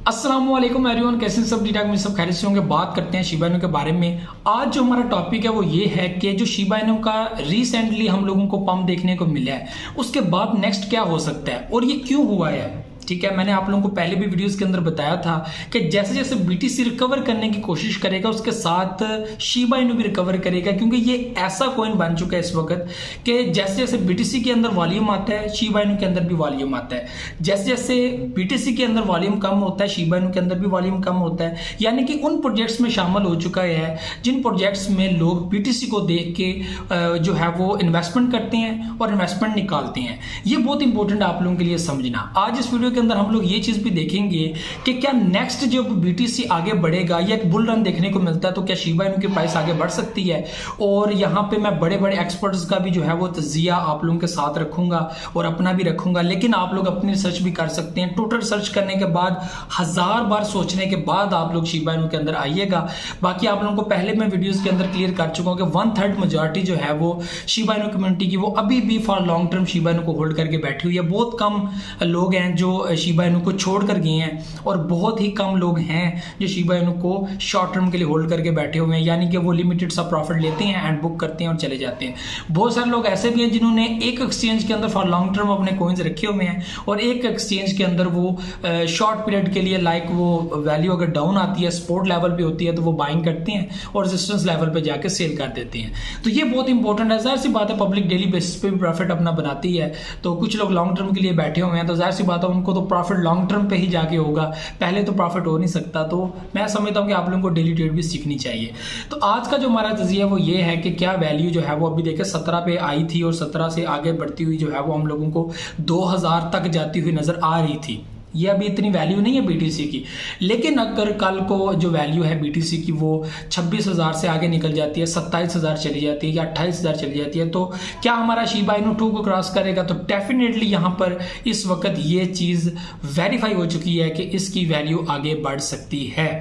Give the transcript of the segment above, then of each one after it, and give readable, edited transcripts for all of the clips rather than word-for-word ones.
अस्सलाम वालेकुम एवरीवन, कैसे हैं सब? ठीक-ठाक में सब खैरियत से होंगे। बात करते हैं शिबा इनू के बारे में। आज जो हमारा टॉपिक है वो ये है कि जो शिबा इनू का रिसेंटली हम लोगों को पंप देखने को मिला है, उसके बाद नेक्स्ट क्या हो सकता है और ये क्यों हुआ है। ठीक है, मैंने आप लोगों को पहले भी वीडियोस के अंदर बताया था कि जैसे जैसे बीटीसी रिकवर करने की कोशिश करेगा उसके साथ शिबा इनू भी रिकवर करेगा, क्योंकि ये ऐसा कॉइन बन चुका है इस वक्त कि जैसे जैसे बीटीसी के अंदर वॉल्यूम आता है शिबा इनू के अंदर भी वॉल्यूम आता है। जैसे जैसे बीटीसी के अंदर वॉल्यूम कम होता है शिबा इनू के अंदर भी वॉल्यूम कम होता है। यानी कि उन प्रोजेक्ट्स में शामिल हो चुका है जिन प्रोजेक्ट्स में लोग बीटीसी को देख के जो है वो इन्वेस्टमेंट करते हैं और इन्वेस्टमेंट निकालते हैं। ये बहुत इंपॉर्टेंट आप लोगों के लिए समझना। आज इस वीडियो के अंदर हम लोग ये चीज भी देखेंगे कि क्या नेक्स्ट जब बीटीसी आगे बढ़ेगा या एक बुल रन देखने को मिलता है तो क्या शिबा इनू की प्राइस आगे बढ़ सकती है। और यहाँ पे मैं बड़े बड़े एक्सपर्ट्स का भी जो है वो तजिया आप लोगों के साथ रखूंगा और अपना भी रखूंगा, लेकिन आप लोग अपनी रिसर्च भी कर सकते हैं। टोटल सर्च करने के बाद 1000 बार सोचने के बाद आप लोग शिबा इनू के अंदर आइएगा। बाकी आप लोगों को पहले मैं वीडियोस के अंदर क्लियर कर चुका हूं कि 1/3 मेजॉरिटी जो है वो शिबा इनू कम्युनिटी की वो अभी भी for long term Shiba Inu को होल्ड करके बैठी हुई है। बहुत कम लोग हैं जो शिबा इनू को छोड़ कर गए हैं और बहुत ही कम लोग हैं जो शिबा इनू को शॉर्ट टर्म के लिए होल्ड करके बैठे हुए हैं, यानी कि वो लिमिटेड सा प्रॉफिट लेते हैं एंड बुक करते हैं और चले जाते हैं। बहुत सारे लोग ऐसे भी हैं जिन्होंने एक एक्सचेंज के अंदर फॉर लॉन्ग टर्म अपने कॉइन्स रखे हुए हैं और एक एक्सचेंज के अंदर वो शॉर्ट पीरियड के लिए लाइक वो वैल्यू अगर डाउन आती है सपोर्ट लेवल पे होती है तो वो बाइंग करते हैं और रेजिस्टेंस लेवल पे जाके सेल कर देते हैं। तो ये बहुत इंपॉर्टेंट है। जाहिर सी बात है पब्लिक डेली बेसिस पे भी प्रॉफिट अपना बनाती है, तो कुछ लोग लॉन्ग टर्म के लिए बैठे हुए हैं तो जाहिर सी बात है उनको तो प्रॉफिट लॉन्ग टर्म पे ही जाके होगा, पहले तो प्रॉफिट हो नहीं सकता। तो मैं समझता हूं कि आप लोगों को डेली ट्रेड भी सीखनी चाहिए। तो आज का जो हमारा तजिया वो ये है कि क्या वैल्यू जो है वो अभी देखे 17 पे आई थी और 17 से आगे बढ़ती हुई जो है वो हम लोगों को 2000 तक जाती हुई नजर आ रही थी। ये अभी इतनी वैल्यू नहीं है बीटीसी की, लेकिन अगर कल को जो वैल्यू है बीटीसी की वो 26,000 से आगे निकल जाती है, 27,000 चली जाती है या 28,000 चली जाती है, तो क्या हमारा शिबा इनू 2 को क्रॉस करेगा? तो डेफिनेटली यहाँ पर इस वक्त ये चीज़ वेरीफाई हो चुकी है कि इसकी वैल्यू आगे बढ़ सकती है।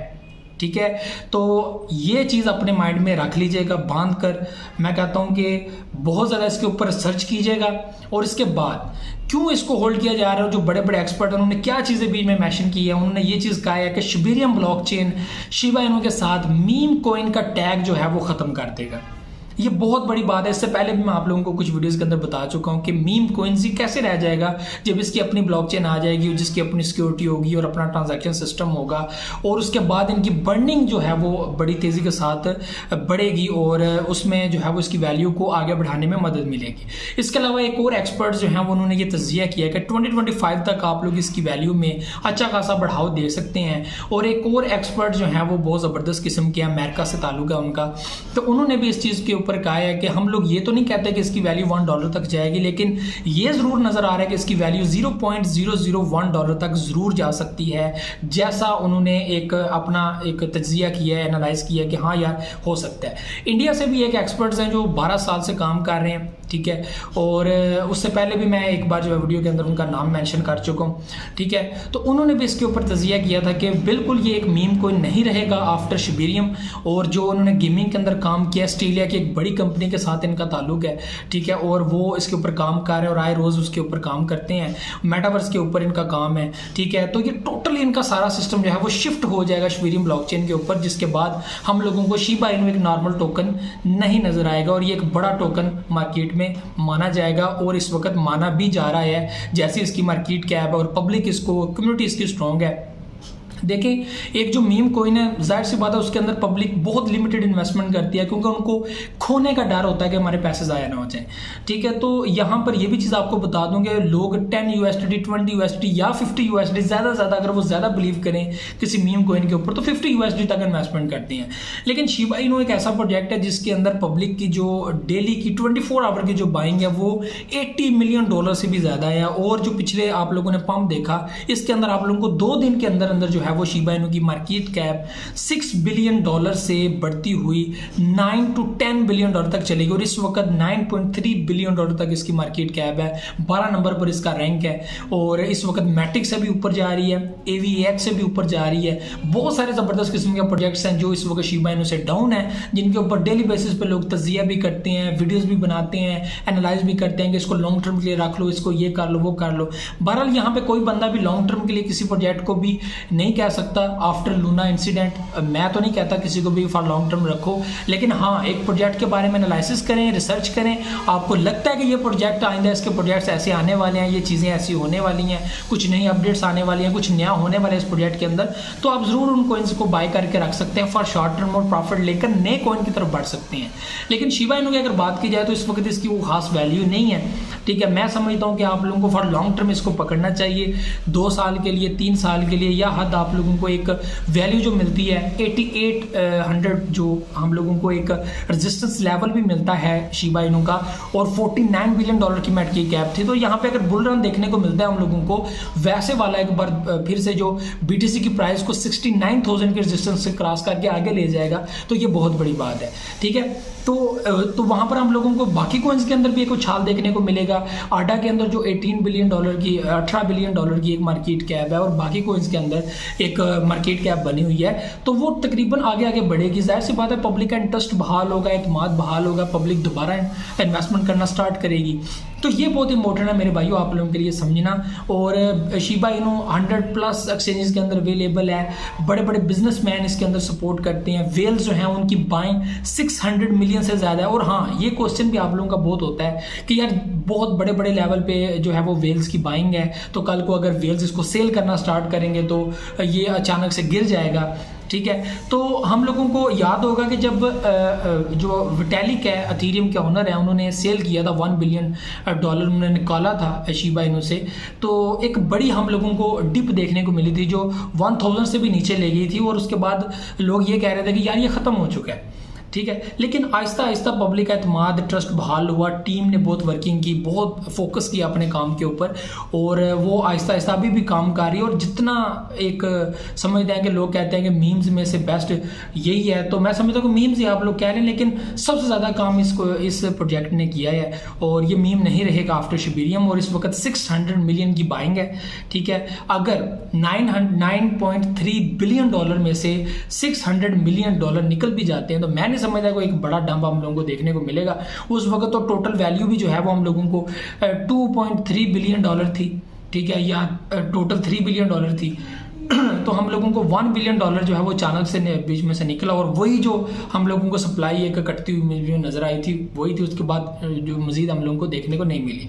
ठीक है, तो ये चीज़ अपने माइंड में रख लीजिएगा बांध कर। मैं कहता हूं कि बहुत ज़्यादा इसके ऊपर सर्च कीजिएगा और इसके बाद क्यों इसको होल्ड किया जा रहा है। जो बड़े बड़े एक्सपर्ट हैं उन्होंने क्या चीज़ें बीच में मेंशन की है, उन्होंने ये चीज़ कहा है कि शिबेरियम ब्लॉकचेन शिबा इनू के साथ मीम कॉइन का टैग जो है वो ख़त्म कर देगा। ये बहुत बड़ी बात है। इससे पहले भी मैं आप लोगों को कुछ वीडियोस के अंदर बता चुका हूं कि मीम कॉइन्स कैसे रह जाएगा जब इसकी अपनी ब्लॉकचेन आ जाएगी, जिसकी अपनी सिक्योरिटी होगी और अपना ट्रांजैक्शन सिस्टम होगा, और उसके बाद इनकी बर्निंग जो है वो बड़ी तेज़ी के साथ बढ़ेगी और उसमें जो है वो इसकी वैल्यू को आगे बढ़ाने में मदद मिलेगी। इसके अलावा एक और एक्सपर्ट जो है वो उन्होंने ये तजिया किया कि 2025 तक आप लोग इसकी वैल्यू में अच्छा खासा बढ़ाव दे सकते हैं। और एक और एक्सपर्ट जो है वो बहुत ज़बरदस्त किस्म के अमेरिका से ताल्लुक है उनका, तो उन्होंने भी इस चीज़ के ऊपर कहा है कि हम लोग ये तो नहीं कहते कि इसकी वैल्यू $1 तक जाएगी, लेकिन ये जरूर नजर आ रहा है कि इसकी वैल्यू $0.001 तक जरूर जा सकती है, जैसा उन्होंने एक अपना एक तजिया किया है, एनालाइज किया कि हाँ यार हो सकता है। इंडिया से भी एक एक्सपर्ट्स हैं जो 12 साल से काम कर रहे हैं, ठीक है, और उससे पहले भी मैं एक बार जो वीडियो के अंदर उनका नाम मेंशन कर चुका हूँ, ठीक है। तो उन्होंने भी इसके ऊपर तजिया किया था कि बिल्कुल ये एक मीम कोइन नहीं रहेगा आफ्टर शिबेरियम। और जो उन्होंने गेमिंग के अंदर काम किया, ऑस्ट्रेलिया की एक बड़ी कंपनी के साथ इनका ताल्लुक है, ठीक है, और वो इसके ऊपर काम कर रहे हैं और आए रोज उसके ऊपर काम करते हैं। मेटावर्स के ऊपर इनका काम है, ठीक है। तो ये टोटली इनका सारा सिस्टम जो है वो शिफ्ट हो जाएगा शिबेरियम ब्लॉकचेन के ऊपर, जिसके बाद हम लोगों को शिबा इनू एक नॉर्मल टोकन नहीं नजर आएगा और ये एक बड़ा टोकन मार्केट में माना जाएगा और इस वक्त माना भी जा रहा है, जैसे इसकी मार्केट कैप है और पब्लिक इसको कम्युनिटी इसकी स्ट्रॉन्ग है। देखिए, एक जो मीम कोइन है जाहिर सी बात है उसके अंदर पब्लिक बहुत लिमिटेड इन्वेस्टमेंट करती है, क्योंकि उनको खोने का डर होता है कि हमारे पैसे ज़ाया ना हो जाए, ठीक है। तो यहाँ पर ये भी चीज़ आपको बता दूँ कि लोग 10 USD 20 USD या 50 USD ज़्यादा ज़्यादा अगर वो ज़्यादा बिलीव करें किसी मीम कोइन के ऊपर तो 50 USD तक इन्वेस्टमेंट करती हैं। लेकिन शिबा इनू एक ऐसा प्रोजेक्ट है जिसके अंदर पब्लिक की जो डेली की 24 आवर की जो बाइंग है वो $80 मिलियन से भी ज़्यादा है। और जो पिछले आप लोगों ने पंप देखा, इसके अंदर आप लोगों को 2 दिन के अंदर अंदर जो है वो शिबा इनू की मार्केट कैप $6 बिलियन से बढ़ती हुई $9 to 10 बिलियन तक चलेगी और इस वक्त $9.3 बिलियन तक इसकी मार्केट कैप है। 12 नंबर पर इसका रैंक है और इस वक्त मैट्रिक से भी ऊपर जा रही है, AVAX से भी ऊपर जा रही है। बहुत सारे जबरदस्त किस्म के प्रोजेक्ट्स हैं जो इस वक्त शिबा इनू से डाउन है, जिनके ऊपर डेली बेसिस पे लोग तजिया भी करते हैं, वीडियोस भी बनाते हैं, एनालाइज भी करते हैं कि इसको लॉन्ग टर्म के लिए रख लो, इसको ये कर लो, वो कर लो। बहरहाल यहाँ पे कोई बंदा भी लॉन्ग टर्म के लिए किसी प्रोजेक्ट को भी नहीं कह सकता आफ्टर लूना इंसिडेंट। मैं तो नहीं कहता किसी को भी फॉर लॉन्ग टर्म रखो, लेकिन हाँ एक प्रोजेक्ट के बारे में एनालिसिस करें, रिसर्च करें। आपको लगता है कि ये प्रोजेक्ट आइंदा इसके प्रोजेक्ट्स ऐसे आने वाले हैं, ये चीज़ें ऐसी होने वाली हैं, कुछ नई अपडेट्स आने वाली हैं, कुछ नया होने वाला है इस प्रोजेक्ट के अंदर, तो आप ज़रूर उन कोइंस को बाय करके रख सकते हैं फॉर शॉर्ट टर्म और प्रॉफिट लेकर नए कॉइन की तरफ बढ़ सकते हैं। लेकिन शिबा इनू की अगर बात की जाए तो इस वक्त इसकी वो खास वैल्यू नहीं है, ठीक है। मैं समझता हूँ कि आप लोगों को फॉर लॉन्ग टर्म इसको पकड़ना चाहिए, 2 साल के लिए, 3 साल के लिए, या हद आप लोगों को एक वैल्यू जो मिलती है 8800 जो हम लोगों को एक रेजिस्टेंस लेवल भी मिलता है शिबा इनू का, और $49 बिलियन की मेट की कैप थी। तो यहाँ पे अगर बुल रन देखने को मिलता है हम लोगों को वैसे वाला, एक बार फिर से जो बीटीसी की प्राइस को 69,000 के रेजिस्टेंस से क्रॉस करके आगे ले जाएगा, तो ये बहुत बड़ी बात है, ठीक है। तो वहां पर हम लोगों को बाकी कॉइन्स के अंदर भी एक उछाल देखने को मिलेगा। आडा के अंदर जो $18 बिलियन की, $18 बिलियन की एक मार्केट कैप है, और बाकी कॉइन्स के अंदर एक मार्केट कैप बनी हुई है, तो वो तकरीबन आगे आगे बढ़ेगी। जाहिर सी बात है, पब्लिक का इंटरेस्ट बहाल होगा, एतमाद बहाल होगा, पब्लिक दोबारा इन्वेस्टमेंट करना स्टार्ट करेगी। तो ये बहुत इंपॉर्टेंट है मेरे भाइयों आप लोगों के लिए समझना। और शिबा इनू 100+ एक्सचेंजेस के अंदर अवेलेबल है, बड़े बड़े बिजनेसमैन इसके अंदर सपोर्ट करते हैं, वेल्स जो हैं उनकी बाइंग 600 मिलियन से ज़्यादा है। और हाँ, ये क्वेश्चन भी आप लोगों का बहुत होता है कि यार बहुत बड़े बड़े लेवल पे जो है वो वेल्स की बाइंग है, तो कल को अगर वेल्स इसको सेल करना स्टार्ट करेंगे तो ये अचानक से गिर जाएगा, ठीक है। तो हम लोगों को याद होगा कि जब जो विटैलिक है, अथीरियम के ओनर है, उन्होंने सेल किया था $1 बिलियन उन्होंने निकाला था शिबा इनू से, तो एक बड़ी हम लोगों को डिप देखने को मिली थी जो 1000 से भी नीचे ले गई थी, और उसके बाद लोग ये कह रहे थे कि यार ये ख़त्म हो चुका है, ठीक है। लेकिन आहिस्ता आहिस्ता पब्लिक का एतमाद, ट्रस्ट बहाल हुआ, टीम ने बहुत वर्किंग की, बहुत फोकस किया अपने काम के ऊपर, और वो आहिस्ता आहिस्ता अभी भी काम कर रही है। और जितना एक समझते हैं कि लोग कहते हैं कि मीम्स में से बेस्ट यही है, तो मैं समझता हूँ कि मीम्स ही आप लोग कह रहे हैं, लेकिन सबसे ज़्यादा काम इस प्रोजेक्ट ने किया है, और ये मीम नहीं रहेगा आफ्टर शिबेरियम। और इस वक्त 600 मिलियन की बाइंग है, ठीक है। अगर $9.3 बिलियन में से $600 मिलियन निकल भी जाते हैं, तो मैंने समझता है कोई एक बड़ा डंप हम लोगों को देखने को मिलेगा। उस वक्त तो टोटल वैल्यू भी जो है वो हम लोगों को $2.3 बिलियन थी, ठीक है, या टोटल $3 बिलियन थी। तो हम लोगों को $1 बिलियन जो है वो अचानक से बीच में से निकला, और वही जो हम लोगों को सप्लाई एक कटती हुई जो नज़र आई थी वही थी, उसके बाद जो मजीद हम लोगों को देखने को नहीं मिली।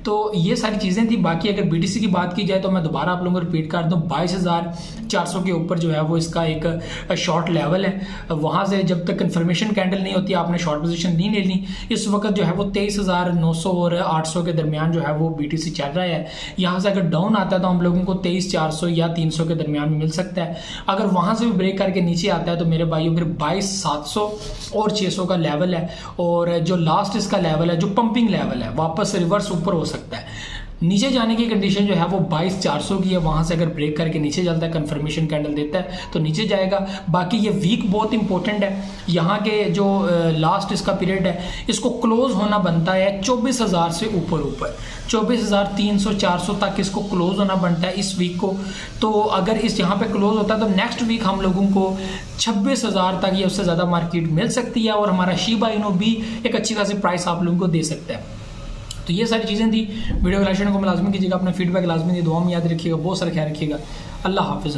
तो ये सारी चीज़ें थी। बाकी अगर बीटीसी की बात की जाए तो मैं दोबारा आप लोगों को रिपीट कर दूँ, 22,400 के ऊपर जो है वो इसका एक शॉर्ट लेवल है। वहाँ से जब तक कन्फर्मेशन कैंडल नहीं होती आपने शॉर्ट पोजीशन नहीं लेनी। इस वक्त जो है वो 23,900 और 800 के दरमियान जो है वो बीटीसी चल रहा है। यहाँ से अगर डाउन आता है तो हम लोगों को 23,400 या 300 के दरमियान में मिल सकता है। अगर वहां से भी ब्रेक करके नीचे आता है तो मेरे भाइयों फिर 22,700 और 600 का लेवल है, और जो लास्ट इसका लेवल है, जो पंपिंग लेवल है, वापस रिवर्स ऊपर हो सकता है। नीचे जाने की कंडीशन जो है वो 22,400 की है। वहां से अगर ब्रेक करके नीचे चलता है, कंफर्मेशन कैंडल देता है तो नीचे जाएगा। बाकी ये वीक बहुत इंपॉर्टेंट है। यहाँ के जो लास्ट इसका पीरियड है, इसको क्लोज होना बनता है 24,000 से ऊपर 24,300 400 तक इसको क्लोज होना बनता है इस वीक को। तो अगर इस यहाँ पे क्लोज होता है तो नेक्स्ट वीक हम लोगों को 26,000 तक या उससे ज़्यादा मार्केट मिल सकती है, और हमारा शिबा इनू भी एक अच्छी खासी प्राइस आप लोगों को दे सकता है। तो ये सारी चीज़ें थी। वीडियो को लाइक को लाजमी कीजिएगा, अपना फीडबैक लाजमी दी, दुआ में याद रखिएगा, बहुत सारा ख्याल रखिएगा। अल्लाह हाफिज़।